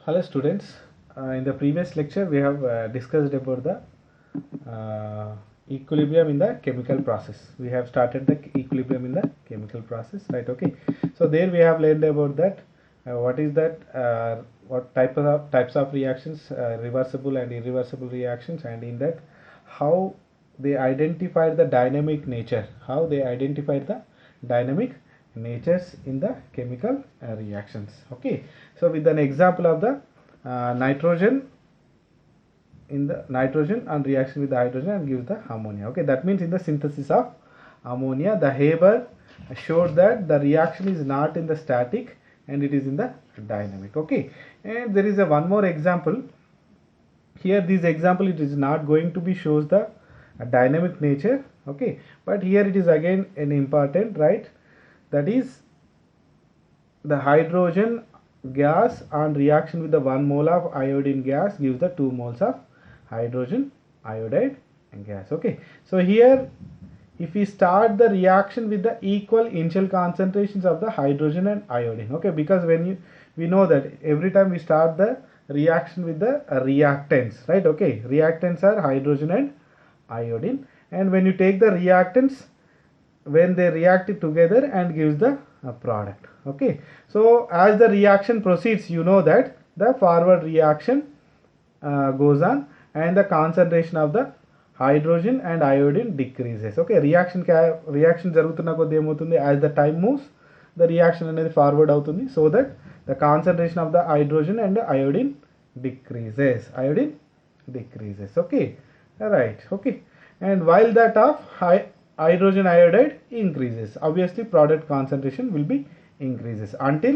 Hello students, in the previous lecture we have discussed about the equilibrium in the chemical process. We have started the equilibrium in the chemical process, right? Okay, so there we have learned about that, what is that, what types of reactions, reversible and irreversible reactions, and in that how they identified the dynamic nature, natures in the chemical reactions. Okay, so with an example of the nitrogen and reaction with the hydrogen and gives the ammonia. Okay, that means in the synthesis of ammonia, the Haber showed that the reaction is not in the static and it is in the dynamic. Okay, and there is a one more example here. This example, it is not going to be shows the dynamic nature. Okay, but here it is again an important, right? That is the hydrogen gas on reaction with the 1 mole of iodine gas gives the 2 moles of hydrogen iodide gas. Okay, so here if we start the reaction with the equal initial concentrations of the hydrogen and iodine, okay, because we know that every time we start the reaction with the reactants, right? Okay, reactants are hydrogen and iodine, and when you take the reactants, when they react it together and gives the product. Okay, so as the reaction proceeds, you know that the forward reaction goes on and the concentration of the hydrogen and iodine decreases. Okay, reaction జరుగుతున్న కొద్ది ఏమవుతుంది, as the time moves the reaction అనేది forward అవుతుంది, so that the concentration of the hydrogen and the iodine decreases. Okay, right. Okay, and while that of hydrogen iodide increases, obviously product concentration will be increases until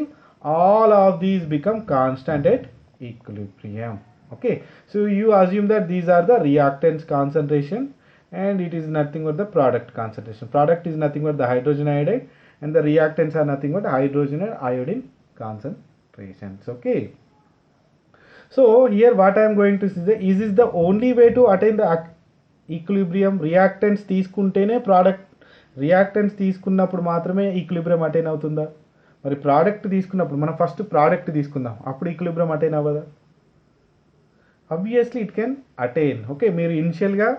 all of these become constant at equilibrium. Okay, so you assume that these are the reactants concentration and it is nothing but the product concentration. Product is nothing but the hydrogen iodide and the reactants are nothing but hydrogen and iodine concentrations. Okay, so here what I am going to say is this the only way to attain the equilibrium? Reactants తీసుకుంటేనే reactants తీసుకున్నప్పుడు మాత్రమే equilibrium attain అవుతుందా? మరి product తీసుకున్నప్పుడు, మనం first product తీసుకుందాం, అప్పుడు equilibrium attain అవ్వదా? Obviously it can attain. Okay, మీరు ఇనిషియల్గా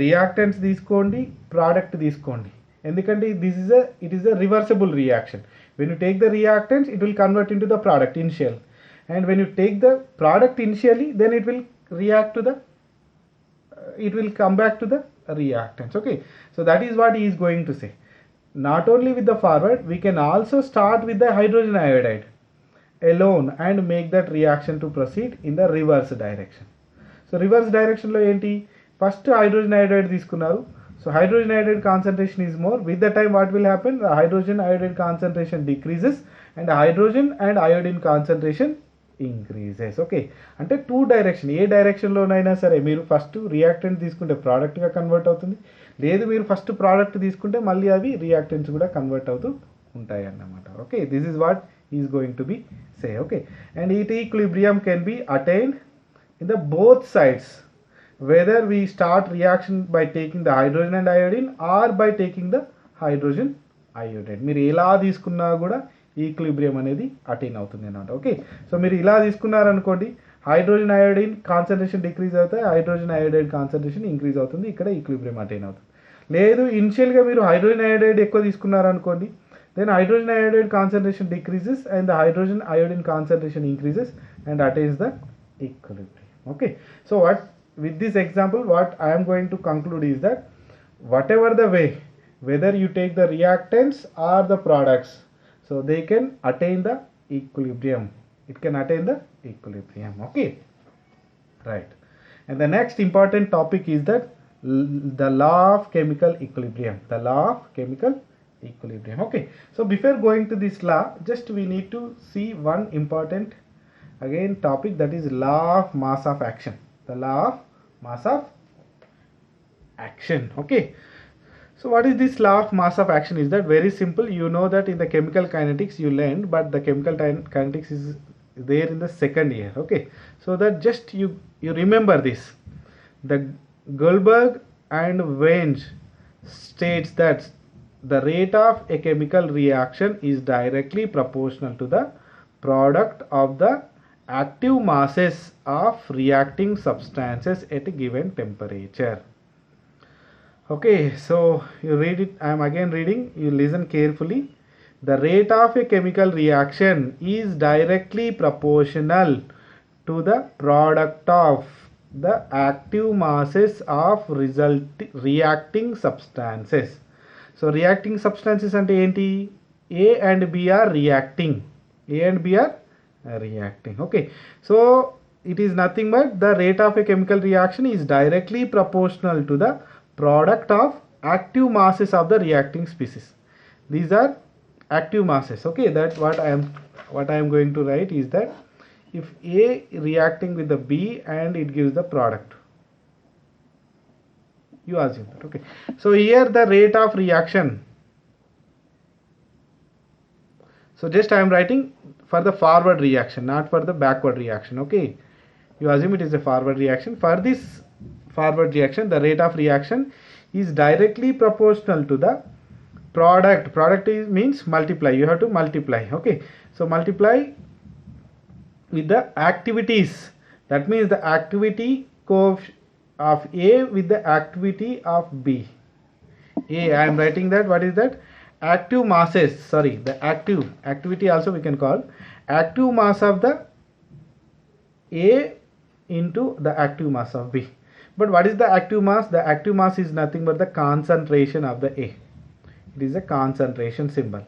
రియాక్టెంట్స్ తీసుకోండి, ప్రోడక్ట్ తీసుకోండి, ఎందుకంటే it is a reversible reaction. When you take the reactants, it will convert into the product initial, and when you take the product initially, then it will react to the it will come back to the reactants. Okay, so that is what he is going to say. Not only with the forward, we can also start with the hydrogen iodide alone and make that reaction to proceed in the reverse direction. So reverse direction lo enti, first hydrogen iodide తీసుకున్నారు, so hydrogen iodide concentration is more. With the time what will happen, the hydrogen iodide concentration decreases and the hydrogen and iodine concentration increases. Okay, అంటే two direction, ఏ డైరెక్షన్లోనైనా సరే మీరు first reactant తీసుకుంటే ప్రోడక్ట్గా convert అవుతుంది, లేదు మీరు first product తీసుకుంటే మళ్ళీ అవి రియాక్టెంట్స్ కూడా కన్వర్ట్ అవుతూ ఉంటాయి అన్నమాట. Okay, this is what is going to be say. Okay, and it equilibrium can be attained in the both sides, whether we start reaction by taking the hydrogen and iodine or by taking the hydrogen iodide. మీరు ఎలా తీసుకున్నా కూడా equilibrium అనేది attain అవుతుంది అన్నమాట. Okay, so మీరు ఇలా తీసుకున్నారనుకోండి, hydrogen iodine concentration decrease అవుతాయి, హైడ్రోజన్ అయోడైడ్ కాన్సన్ట్రేషన్ ఇంక్రీజ్ అవుతుంది, ఇక్కడ ఈక్విలిబ్రియం అటైన్ అవుతుంది. లేదు ఇనిషియల్గా మీరు హైడ్రోజన్ అయోడైడ్ ఎక్కువ తీసుకున్నారనుకోండి, then hydrogen iodide concentration decreases and the hydrogen iodine concentration increases and attains the equilibrium. Okay, so what with this example what I am going to conclude is that whatever the way, whether you take the reactants or the products, so they can attain the equilibrium. It can attain the equilibrium. Okay, right. And the next important topic is that the law of chemical equilibrium. Okay, so before going to this law, just we need to see one important again topic, that is law of mass of action. The law of mass of action. Okay, so what is this law of mass of action? Is that very simple. You know that in the chemical kinetics you learned, but the chemical kinetics is there in the second year. Okay, so that just you remember this. The Goldberg and Wenge states that the rate of a chemical reaction is directly proportional to the product of the active masses of reacting substances at a given temperature. Okay, so you read it, I am again reading, you listen carefully. The rate of a chemical reaction is directly proportional to the product of the active masses of reacting substances. So reacting substances ante enti? A and B are reacting. A and B are reacting. Okay, so it is nothing but the rate of a chemical reaction is directly proportional to the product of active masses of the reacting species. These are active masses. Okay, that what I am going to write is that if A reacting with the B and it gives the product, you assume that. Okay, so here the rate of reaction, so just I am writing for the forward reaction, not for the backward reaction. Okay, you assume it is a forward reaction. For this forward reaction, the rate of reaction is directly proportional to the product is means multiply, you have to multiply. Okay, so multiply with the activities, that means the activity coefficient of A with the activity of B. A, I am writing that, what is that? Active masses, sorry, the activity also we can call active mass of the A into the active mass of B. But what is the active mass? The active mass is nothing but the concentration of the A. It is a concentration symbol.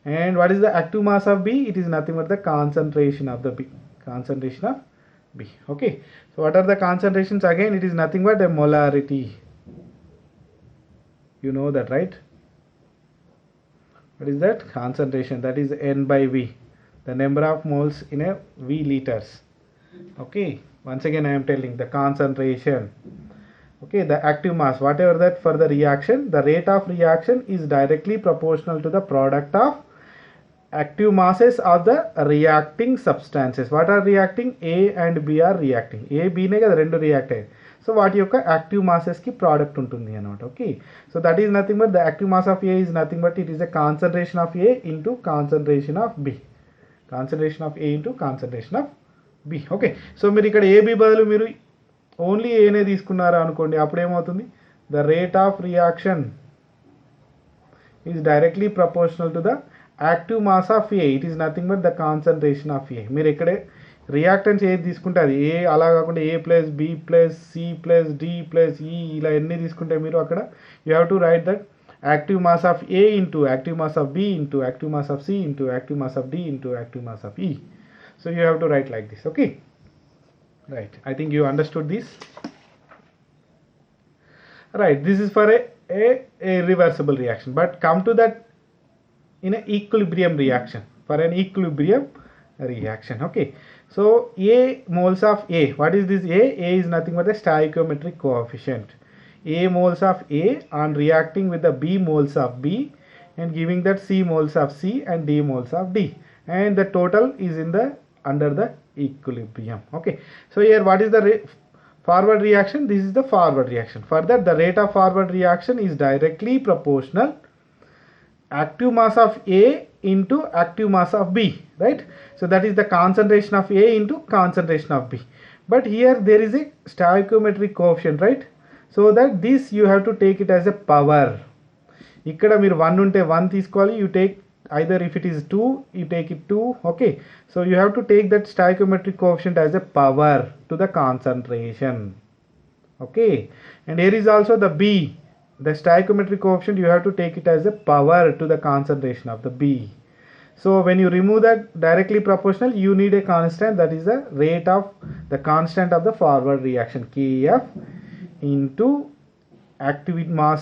And what is the active mass of B? It is nothing but the concentration of the B. Concentration of B. Okay. So what are the concentrations? Again, it is nothing but a molarity. You know that, right? What is that? Concentration. That is N by V. The number of moles in a V liters. Okay. Once again, I am telling the concentration. Okay, the active mass, whatever that for the reaction, the rate of reaction is directly proportional to the product of active masses of the reacting substances. What are reacting? A and B are reacting. A, B ne kada rendu react ayi. So what yokka active masses ki product untundi anamata. Okay, so that is nothing but the active mass of A is nothing but it is a concentration of A into concentration of B. Concentration of A into concentration of B. Okay, so మీరు ఇక్కడ AB బదులు మీరు only ఏనే తీసుకున్నారా అనుకోండి, అప్పుడు ఏమవుతుంది? The rate of reaction is directly proportional to the active mass of A. It is nothing but the concentration of A. మీరు ఇక్కడే రియాక్టెన్స్ ఏది తీసుకుంటే అది ఏ, అలా కాకుండా A plus B plus C plus D plus E ఇలా ఎన్ని తీసుకుంటే మీరు అక్కడ you have to write that active mass of A into active mass of B into active mass of C into active mass of D into active mass of E. So you have to write like this. Okay, right, I think you understood this. Right, this is for a reversible reaction. But come to that in an equilibrium reaction, for an equilibrium reaction. Okay, so A moles of A, what is this A? A is nothing but the stoichiometric coefficient. A moles of A on reacting with the B moles of B and giving that C moles of C and D moles of D, and the total is in the under the equilibrium. Okay, so here what is the forward reaction? This is the forward reaction. Further, the rate of forward reaction is directly proportional active mass of A into active mass of B, right? So that is the concentration of A into concentration of B. But here there is a stoichiometric coefficient, right? So that this you have to take it as a power. Ikkada meer 1 unte 1 తీసుకోవాలి, you take either if it is 2 you take it 2. Okay, so you have to take that stoichiometric coefficient as a power to the concentration. Okay, and here is also the B, the stoichiometric coefficient you have to take it as a power to the concentration of the B. So when you remove that directly proportional, you need a constant, that is the rate of the constant of the forward reaction, Kf into active mass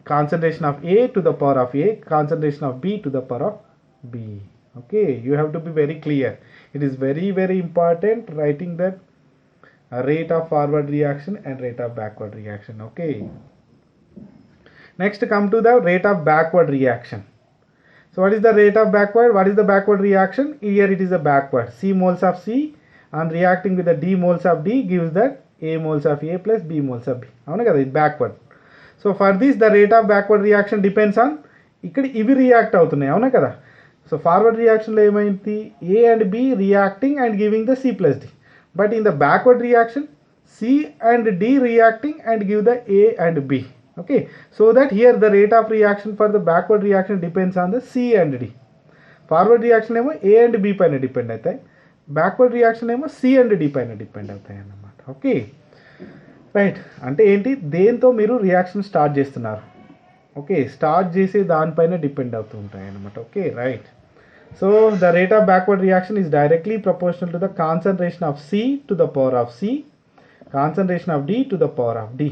concentration of A to the power of A, concentration of B to the power of B. Okay, you have to be very clear. It is very very important writing that rate of forward reaction and rate of backward reaction. Okay, next come to the rate of backward reaction. So what is the rate of backward? What is the backward reaction? Here it is a backward. C moles of C and reacting with the D moles of D gives that A moles of A plus B moles of B. అవునా కదా, ఇది backward. So for this the rate of backward reaction depends on ఇక్కడ ఇవి react అవుతున్నాయి, అవునా కదా. So forward reaction lo emainti A and B reacting and giving the C plus D, but in the backward reaction C and D reacting and give the A and B. Okay, so that here the rate of reaction for the backward reaction depends on the C and D. Forward reaction ఏమో A and B పైన depend అవుతాయి, backward reaction ఏమో C and D పైన depend అవుతాయి అన్నమాట. Okay right, అంటే ఏంటి, దేంతో మీరు రియాక్షన్ స్టార్ట్ చేస్తున్నారు, ఓకే స్టార్ట్ చేసే దానిపైన డిపెండ్ అవుతూ ఉంటాయి అన్నమాట. Okay right, so the rate of backward reaction is directly proportional to the concentration of C to the power of C, concentration of D to the power of D.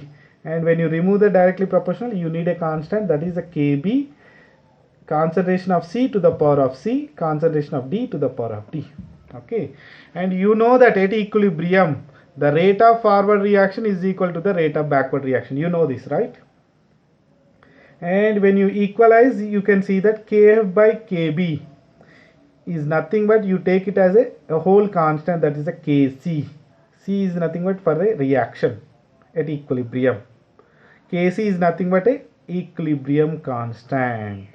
And when you remove the directly proportional, you need a constant, that is the Kb, concentration of C to the power of C, concentration of D to the power of D. Okay, and you know that at equilibrium the rate of forward reaction is equal to the rate of backward reaction. You know this, right? And when you equalize, you can see that Kf by Kb is nothing but you take it as a whole constant, that is a Kc. C is nothing but for the reaction at equilibrium. Kc is nothing but a equilibrium constant.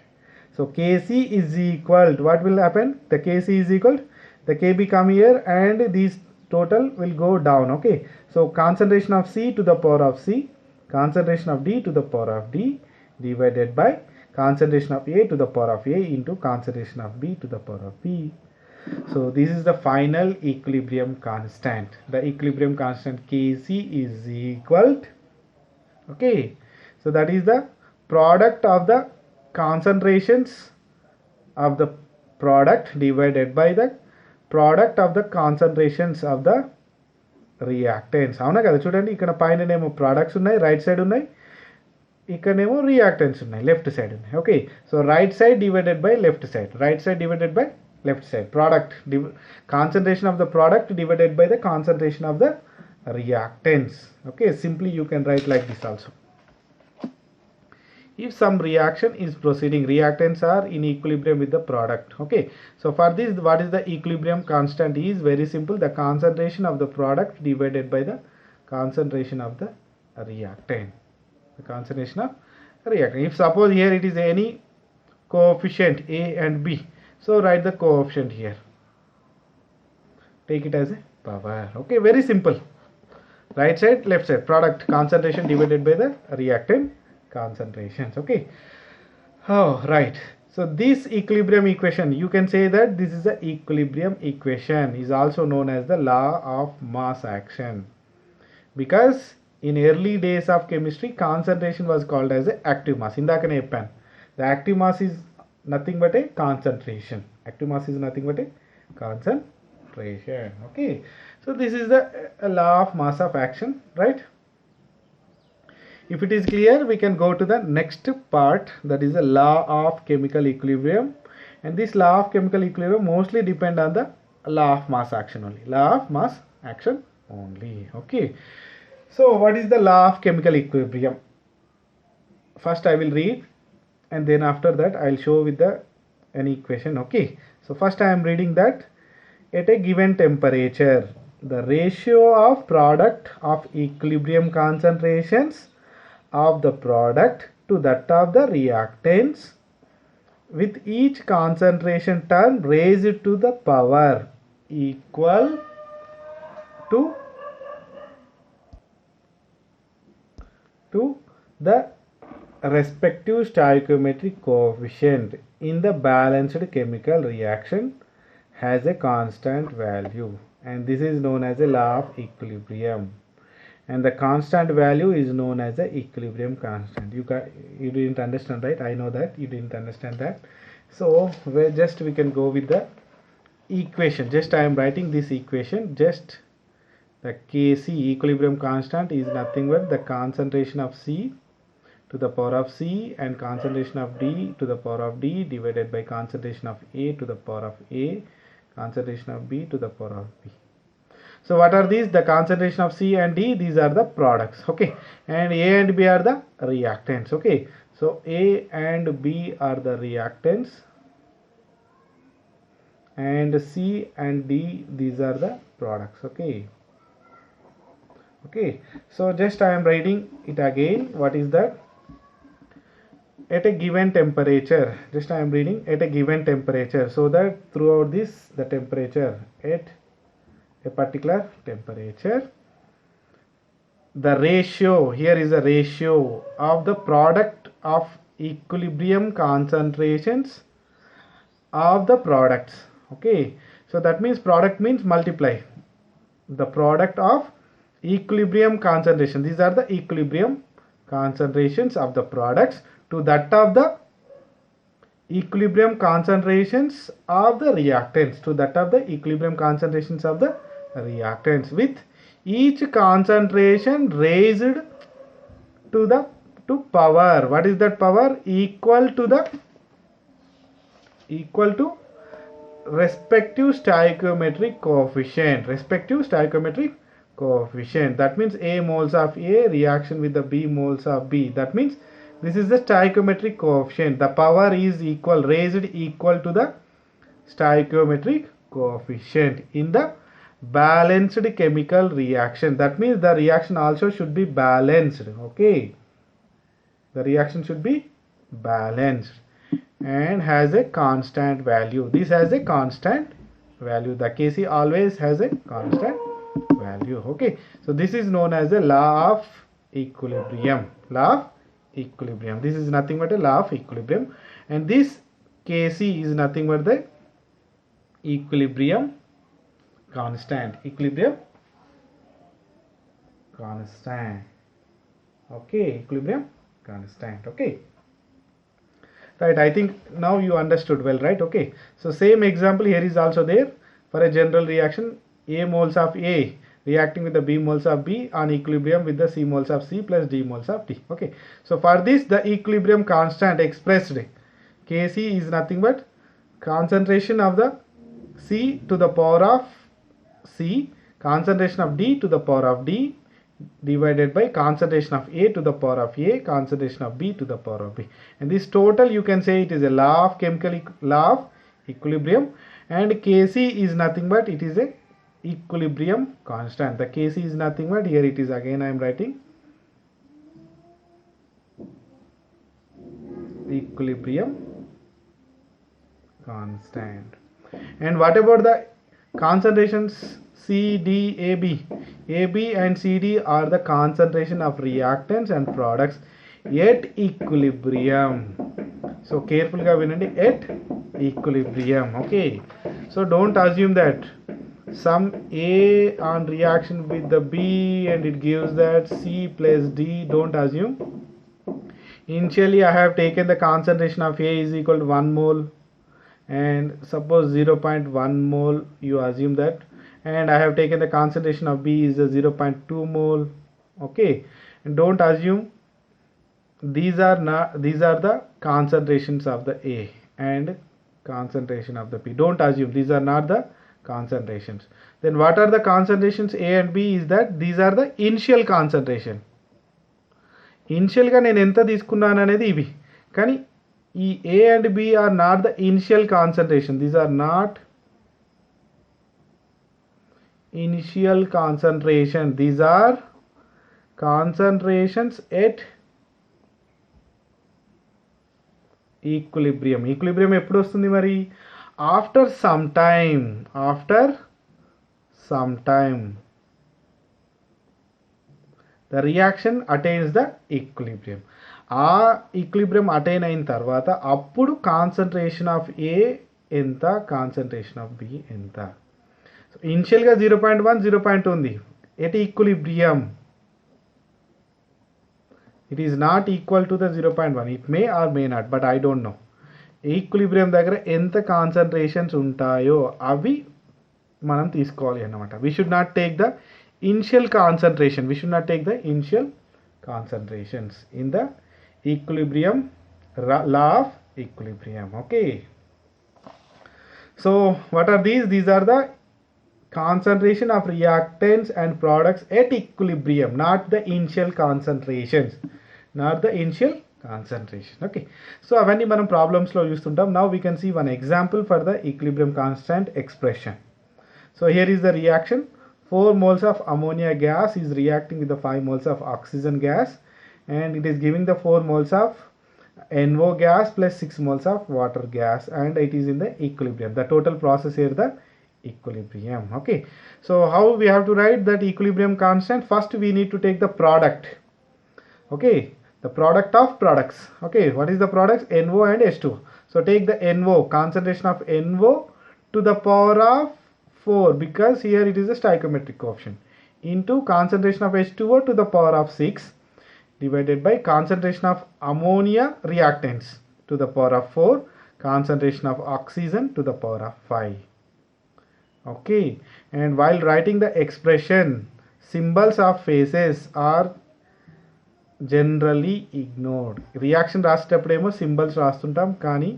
So Kc is equal to, what will happen, the Kc is equal to, the Kb come here and these total will go down. Okay, so concentration of C to the power of C, concentration of D to the power of D divided by concentration of A to the power of A into concentration of B to the power of B. So this is the final equilibrium constant. The equilibrium constant Kc is equal to, okay, so that is the product of the concentrations of the product divided by the product of the concentrations of the reactants. అవునా కదా, చూడండి ఇక్కడ పైననేమో products ఉన్నాయి, right side ఉన్నాయి, ఇక్కడనేమో reactants ఉన్నాయి, left side ఉన్నాయి. Okay, so right side divided by left side, right side divided by left side, product concentration of the product divided by the concentration of the reactants. Okay, simply you can write like this also. If some reaction is proceeding, reactants are in equilibrium with the product. Okay, so for this, what is the equilibrium constant is very simple, the concentration of the product divided by the concentration of the reactant, the concentration of reactant. If suppose here it is any coefficient A and B, so write the coefficient here, take it as a power. Okay, very simple, right side left side, product concentration divided by the reactant concentrations. Okay, oh right, so this equilibrium equation, you can say that this is the equilibrium equation, is also known as the law of mass action, because in early days of chemistry concentration was called as a active mass. Indakane cheppan, the active mass is nothing but a concentration, active mass is nothing but a concentration. Okay, so this is the law of mass of action, right? If it is clear, we can go to the next part, that is the law of chemical equilibrium. And this law of chemical equilibrium mostly depend on the law of mass action only, law of mass action only. Okay, so what is the law of chemical equilibrium? First I will read, and then after that I'll show with the an equation. Okay, so first I am reading that at a given temperature, the ratio of product of equilibrium concentrations of the product to that of the reactants with each concentration term raised to the power equal to the respective stoichiometric coefficient in the balanced chemical reaction has a constant value, and this is known as a law of equilibrium, and the constant value is known as the equilibrium constant. You didn't understand, right? I know that you didn't understand that, so we can go with the equation. Just I am writing this equation, just the Kc, equilibrium constant, is nothing but the concentration of C to the power of C and concentration of D to the power of D divided by concentration of A to the power of A, concentration of B to the power of B. So what are these? The concentration of C and D, these are the products. Okay, and A and B are the reactants. Okay, so A and B are the reactants, and C and D, these are the products. Okay, okay, so just I am writing it again. What is that? at a given temperature, just I am reading at a given temperature, so that throughout this the temperature at a particular temperature, the ratio, here is a ratio of the product of equilibrium concentrations of the products. Okay, so that means product means multiply the product of equilibrium concentration, these are the equilibrium concentrations of the products, to that of the equilibrium concentrations of the reactants, to that of the equilibrium concentrations of the reactants, with each concentration raised to the power, what is that power, equal to respective stoichiometric coefficient, that means A moles of A reaction with the B moles of B, that means this is the stoichiometric coefficient, the power is equal, raised equal to the stoichiometric coefficient in the balanced chemical reaction, that means the reaction also should be balanced. Okay, the reaction should be balanced and has a constant value, this has a constant value, the Kc always has a constant value. Okay, so this is known as the law of equilibrium, this is nothing but a law of equilibrium, and this Kc is nothing but the equilibrium constant, okay, equilibrium constant. Okay, right, I think now you understood well, right? Okay, so same example here is also there for a general reaction, A moles of A reacting with the B moles of B on equilibrium with the C moles of C plus D moles of D. Okay, so for this the equilibrium constant expressed Kc is nothing but concentration of the C to the power of C, concentration of D to the power of D, divided by concentration of A to the power of A, concentration of B to the power of B, and this total you can say it is a law of equilibrium, and Kc is nothing but it is a equilibrium constant, the Kc is nothing but, here it is again I am writing equilibrium constant. And what about the concentrations C, D, AB? AB and CD are the concentration of reactants and products at equilibrium. So careful ga vinandi, at equilibrium. Okay, so don't assume that some A on reaction with the B and it gives that C plus D, don't assume. Initially I have taken the concentration of A is equal to 1 mole, and suppose 0.1 mole you assume that, and I have taken the concentration of B is a 0.2 mole. Okay, and don't assume these are the concentrations of the A and concentration of the B, don't assume these are not the concentrations. Then what are the concentrations A and B is that these are the initial concentration, initial గా నేను ఎంత తీసుకున్నాను అనేది ఇవి, కానీ ఈ A and B are not the initial concentration, these are not initial concentration, these are concentrations at equilibrium. Equilibrium ఎప్పుడు వస్తుంది మరి, after some time the reaction attains the equilibrium. ఆ ఈక్విలిబ్రియం అటైన్ అయిన తర్వాత అప్పుడు కాన్సన్ట్రేషన్ ఆఫ్ ఏ ఎంత, concentration of B ఎంత. So ఇనిషియల్గా 0.1 0.2 ఉంది, at equilibrium it is not equal to the 0.1, it may or may not, but I don't know. Equilibrium దగ్గర ఎంత కాన్సన్ట్రేషన్స్ ఉంటాయో అవి మనం తీసుకోవాలి అన్నమాట. We should not take the initial concentration, we should not take the initial concentrations in the equilibrium, law of equilibrium. Okay, so what are these are the concentration of reactants and products at equilibrium, not the initial concentrations, okay. So avanni manam problems lo chustuntam. Now we can see one example for the equilibrium constant expression. So here is the reaction. 4 moles of ammonia gas is reacting with the 5 moles of oxygen gas, and it is giving the 4 moles of NO gas plus 6 moles of water gas, and it is in the equilibrium. The total process here the equilibrium. Okay, so how we have to write that equilibrium constant? First we need to take the product. Okay, the product of products. Okay, what is the products? NO and H2. So take the NO, concentration of NO to the power of 4, because here it is a stoichiometric coefficient, into concentration of H2O to the power of 6, divided by concentration of ammonia reactants to the power of 4, concentration of oxygen to the power of 5. Okay, and while writing the expression, symbols of phases are generally ignored. రియాక్షన్ రాసేటప్పుడేమో symbols రాస్తుంటాం, కానీ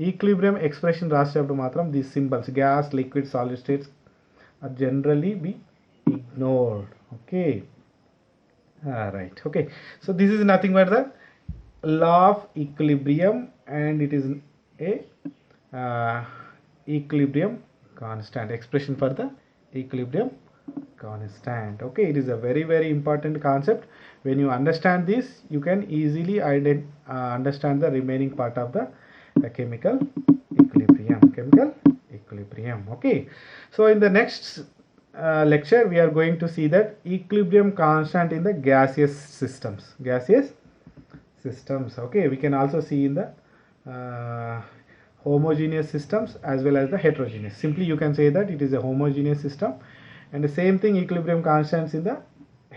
equilibrium expression రాసేటప్పుడు మాత్రం the symbols gas, liquid, solid states are generally be ignored. Okay, right. Okay, so this is nothing but the law of equilibrium, and it is a equilibrium constant, expression for the equilibrium constant. Okay, it is a very very important concept. When you understand this, you can easily understand the remaining part of the chemical equilibrium. Okay, so in the next lecture we are going to see that equilibrium constant in the gaseous systems. Okay, we can also see in the homogeneous systems as well as the heterogeneous. Simply you can say that it is a homogeneous system, and the same thing equilibrium constants in the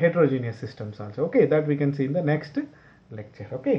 heterogeneous systems also. Okay, that we can see in the next lecture. Okay.